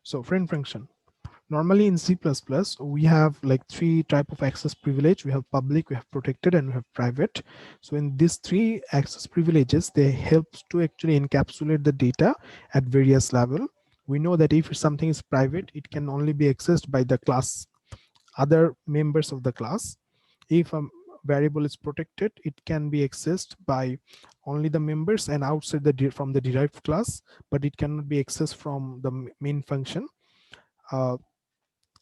So friend function. Normally in C++, we have like three type of access privilege. We have public, we have protected, and we have private. So in these three access privileges, they help to actually encapsulate the data at various level. We know that if something is private, it can only be accessed by the class, other members of the class. If a variable is protected, it can be accessed by only the members and outside from the derived class, but it cannot be accessed from the main function. Uh,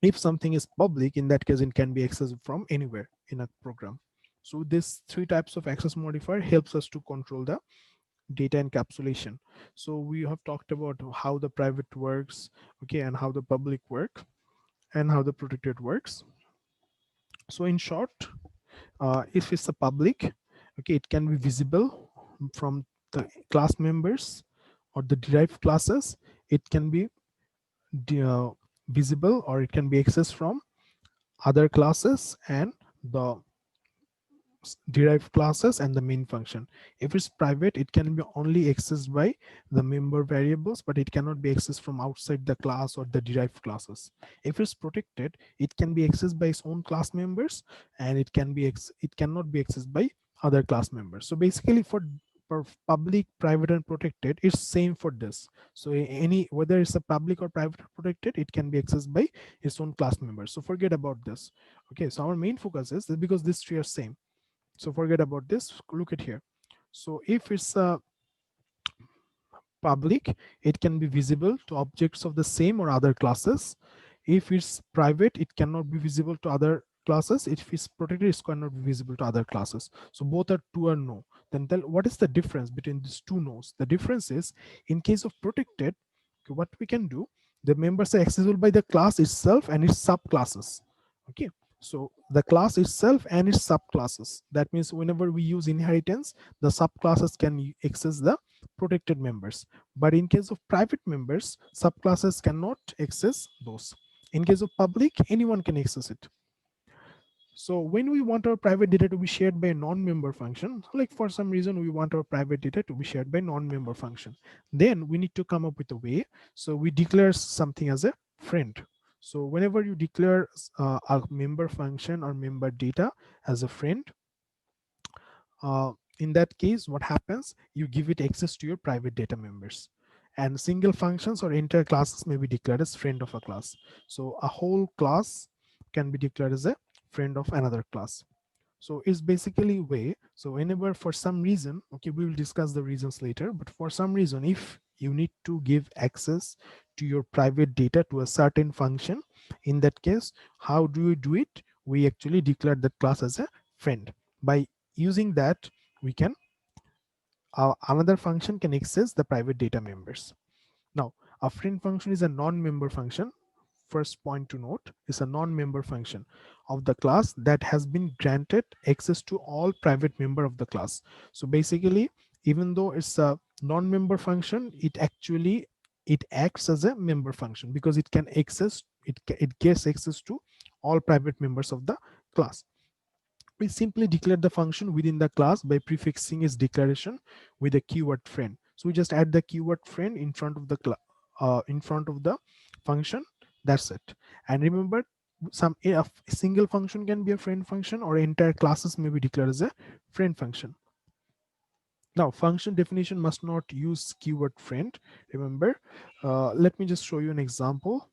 if something is public, in that case it can be accessed from anywhere in a program. So this three types of access modifier helps us to control the data encapsulation. So we have talked about how the private works, okay, and how the public work and how the protected works. So in short, if it's a public, okay, it can be visible from the class members or the derived classes. It can be uh, visible, or it can be accessed from other classes and the derived classes and the main function. If it's private, it can be only accessed by the member variables, but it cannot be accessed from outside the class or the derived classes. If it's protected, it can be accessed by its own class members, and it cannot be accessed by other class members. So basically for public, private, and protected, it's same for this. So any, whether it's a public or private or protected, it can be accessed by its own class members. So forget about this. Okay, so our main focus is because these three are same, so forget about this. Look at here. So if it's a public, it can be visible to objects of the same or other classes. If it's private, it cannot be visible to other classes. If it's protected, it cannot be visible to other classes. So both are true or no. Then what is the difference between these two no's? The difference is, in case of protected, what we can do, the members are accessible by the class itself and its subclasses. Okay, so the class itself and its subclasses. That means whenever we use inheritance, the subclasses can access the protected members. But in case of private members, subclasses cannot access those. In case of public, anyone can access it. So when we want our private data to be shared by a non-member function, like for some reason we want our private data to be shared by non-member function, then we need to come up with a way. So we declare something as a friend. So whenever you declare a member function or member data as a friend, in that case, what happens, you give it access to your private data members, and single functions or entire classes may be declared as friend of a class. So a whole class can be declared as a friend of another class. So it's basically way. So whenever for some reason, okay, we will discuss the reasons later, but for some reason, if you need to give access to your private data to a certain function, in that case, how do we do it? We actually declare that class as a friend. By using that, we can another function can access the private data members. Now, a friend function is a non-member function. First point to note is a non-member function of the class that has been granted access to all private member of the class. So basically, even though it's a non-member function, it acts as a member function because it can access it gets access to all private members of the class. We simply declare the function within the class by prefixing its declaration with a keyword friend. So we just add the keyword friend in front of the function. That's it. And remember, a single function can be a friend function, or entire classes may be declared as a friend function. Now, function definition must not use keyword friend. Remember, let me just show you an example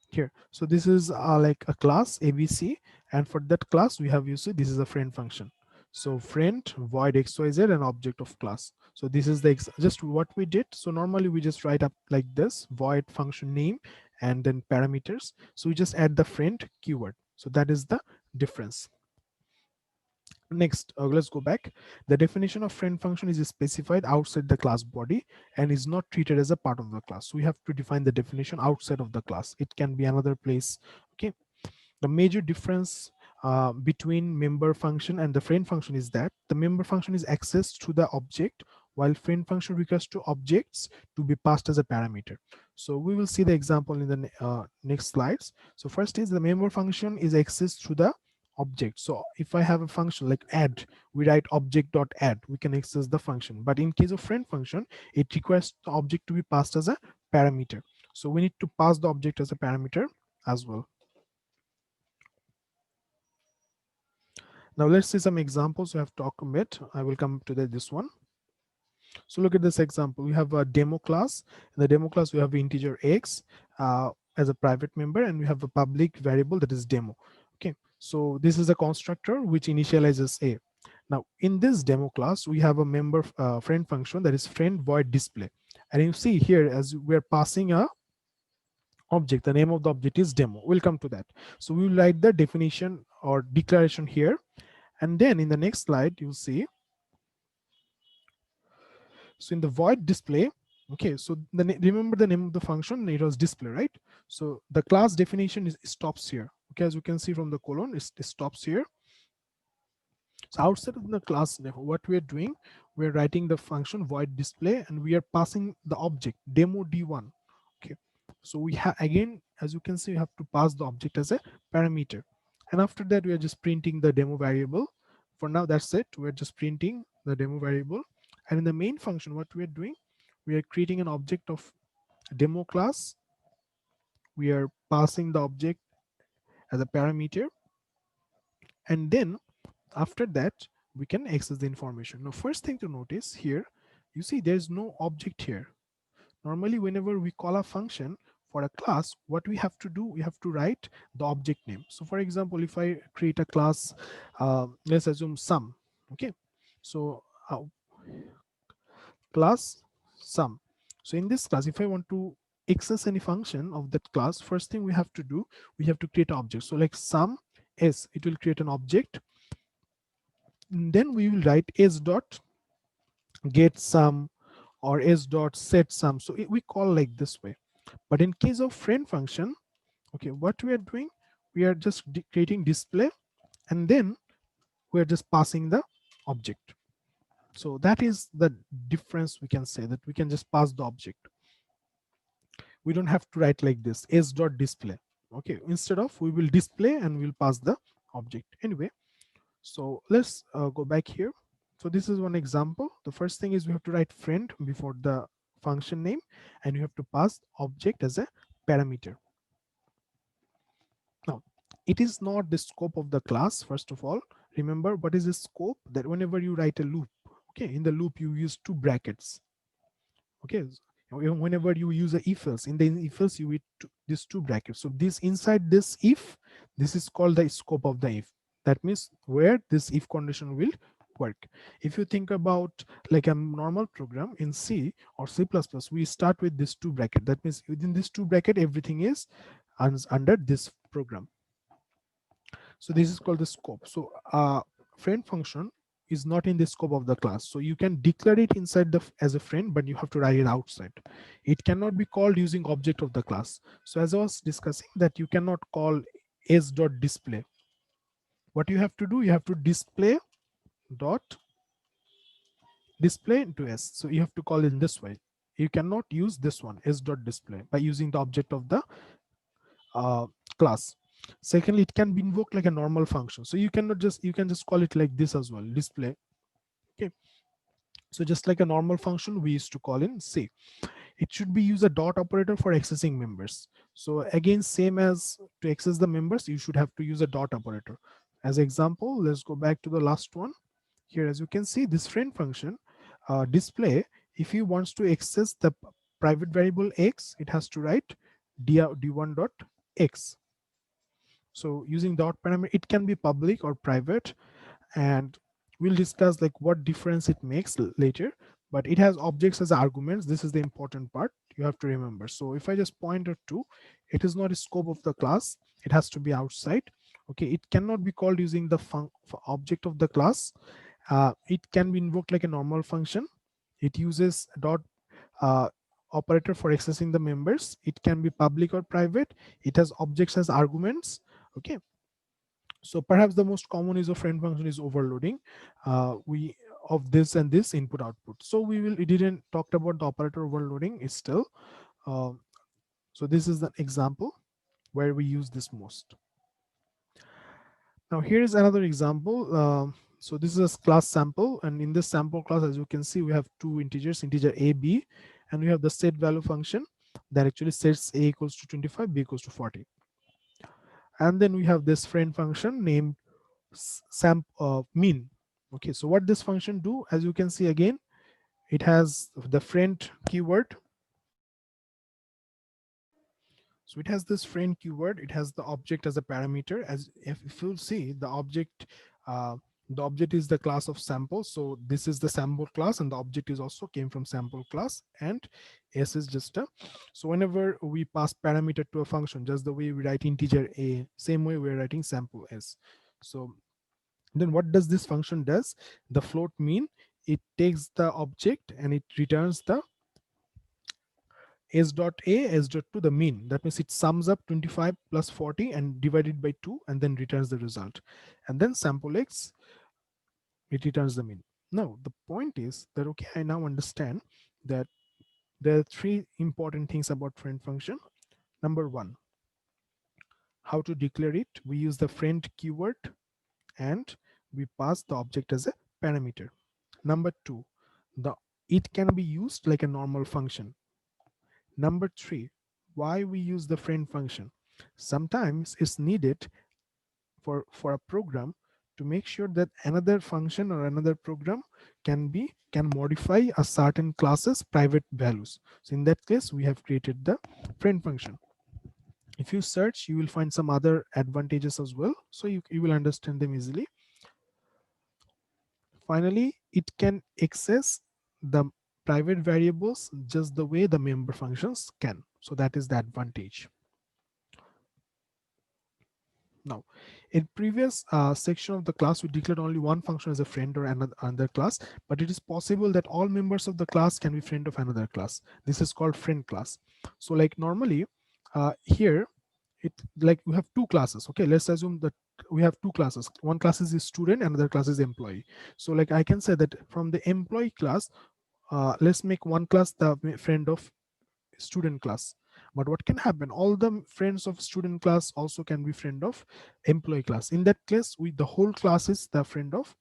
here. So this is like a class ABC, and for that class we have used this is a friend function. So friend void xyz and object of class. So this is the just what we did. So normally we just write up like this, void function name and then parameters. So we just add the friend keyword. So that is the difference. Next, let's go back. The definition of friend function is specified outside the class body and is not treated as a part of the class. So we have to define the definition outside of the class. It can be another place. Okay. The major difference between member function and the friend function is that the member function is access to the object, while friend function requires to objects to be passed as a parameter. So we will see the example in the next slides. So first is the member function is access to the object. So if I have a function like add, we write object.add, we can access the function. But in case of friend function, it requires the object to be passed as a parameter. So we need to pass the object as a parameter as well. Now let's see some examples we have talked a bit. I will come to this one. So look at this example. We have a demo class. In the demo class, we have integer x as a private member, and we have a public variable that is demo. Okay, so this is a constructor which initializes a. Now in this demo class, we have a member friend function that is friend void display. And you see here, as we're passing a object, the name of the object is demo. We'll come to that. So we will write the definition or declaration here. And then in the next slide, you'll see, so in the void display, okay, so remember the name of the function, it was display, right? So the class definition is stops here. Okay, as you can see from the colon, it stops here. So outside of the class, what we are doing, we're writing the function void display, and we are passing the object demo d1. Okay, so we have, again, as you can see, we have to pass the object as a parameter, and after that we are just printing the demo variable. For now, that's it. We're just printing the demo variable, and in the main function, what we are doing, we are creating an object of demo class. We are passing the object as a parameter, and then after that we can access the information. Now first thing to notice here, you see there's no object here. Normally whenever we call a function for a class, what we have to do, we have to write the object name. So for example, if I create a class, let's assume sum. Okay, so class sum. So in this class, if I want to access any function of that class, first thing we have to do, we have to create an object. So like sum s, it will create an object. And then we will write s dot get sum or s dot set sum. So we call like this way. But in case of friend function, okay, what we are doing, we are just creating display, and then we are just passing the object. So that is the difference. We can say that we can just pass the object. We don't have to write like this s dot display. Okay, instead of, we will display and we'll pass the object anyway. So let's go back here. So this is one example. The first thing is we have to write friend before the function name, and you have to pass object as a parameter. Now it is not the scope of the class. First of all, remember what is the scope, that whenever you write a loop, okay, in the loop you use two brackets. Okay, whenever you use a if else, in the if else you use these two brackets. So this inside this if, this is called the scope of the if. That means where this if condition will work. If you think about like a normal program in C or C++, we start with this two bracket. That means within this two bracket, everything is under this program. So this is called the scope. So friend function is not in the scope of the class. So you can declare it inside the as a friend, but you have to write it outside. It cannot be called using object of the class. So as I was discussing, that you cannot call s.display. What you have to do, you have to display dot display into s. So you have to call in this way. You cannot use this one s.display by using the object of the class. Secondly, it can be invoked like a normal function. So you cannot just, you can just call it like this as well, display. Okay, so just like a normal function we used to call in C. It should be use a dot operator for accessing members. So again, same as to access the members, you should have to use a dot operator. As example, let's go back to the last one. Here, as you can see, this friend function display, if he wants to access the private variable x, it has to write d1 dot x. So using dot parameter, it can be public or private, and we'll discuss like what difference it makes later. But it has objects as arguments. This is the important part you have to remember. So if I just point out to, it is not a scope of the class, it has to be outside. Okay, it cannot be called using the object of the class. It can be invoked like a normal function. It uses dot operator for accessing the members. It can be public or private. It has objects as arguments. Okay, so perhaps the most common use of friend function is overloading we of this and this input output. So we didn't talk about the operator overloading is still. So this is the example where we use this most. Now here is another example. So this is a class sample, and in this sample class, as you can see, we have two integers, integer a, b, and we have the set value function. that actually sets a equals to 25, b equals to 40. And then we have this friend function named mean. Okay, so what this function do, as you can see again, it has the friend keyword. So it has this friend keyword, it has the object as a parameter. As if you'll see uh, the object is the class of sample, so this is the sample class, and the object is also came from sample class, and s is just a, so whenever we pass parameter to a function, just the way we write integer a, same way we're writing sample s. So then what does this function does, the float mean, it takes the object and it returns the s dot a s dot to the mean. That means it sums up 25 plus 40 and divided by 2 and then returns the result. And then sample x, it returns the mean. Now the point is that, okay, I now understand that there are three important things about friend function. Number one, how to declare it. We use the friend keyword and we pass the object as a parameter. Number two, the it can be used like a normal function. Number three, why we use the friend function. Sometimes it's needed for a program to make sure that another function or another program can modify a certain class's private values. So in that case, we have created the friend function. If you search, you will find some other advantages as well. So you will understand them easily. Finally, it can access the private variables just the way the member functions can. So that is the advantage. Now, in previous section of the class, we declared only one function as a friend or another class, but it is possible that all members of the class can be friend of another class. This is called friend class. So like normally here, it like we have two classes. Okay, let's assume that we have two classes. One class is student, another class is employee. So like I can say that from the employee class, let's make one class the friend of student class. But what can happen, all the friends of student class also can be friend of employee class. In that case, we the whole class is the friend of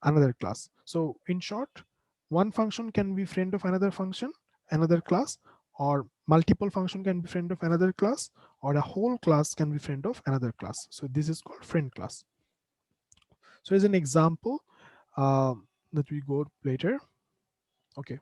another class. So in short, one function can be friend of another function, another class, or multiple function can be friend of another class, or a whole class can be friend of another class. So this is called friend class. So as an example that we go later. Okay,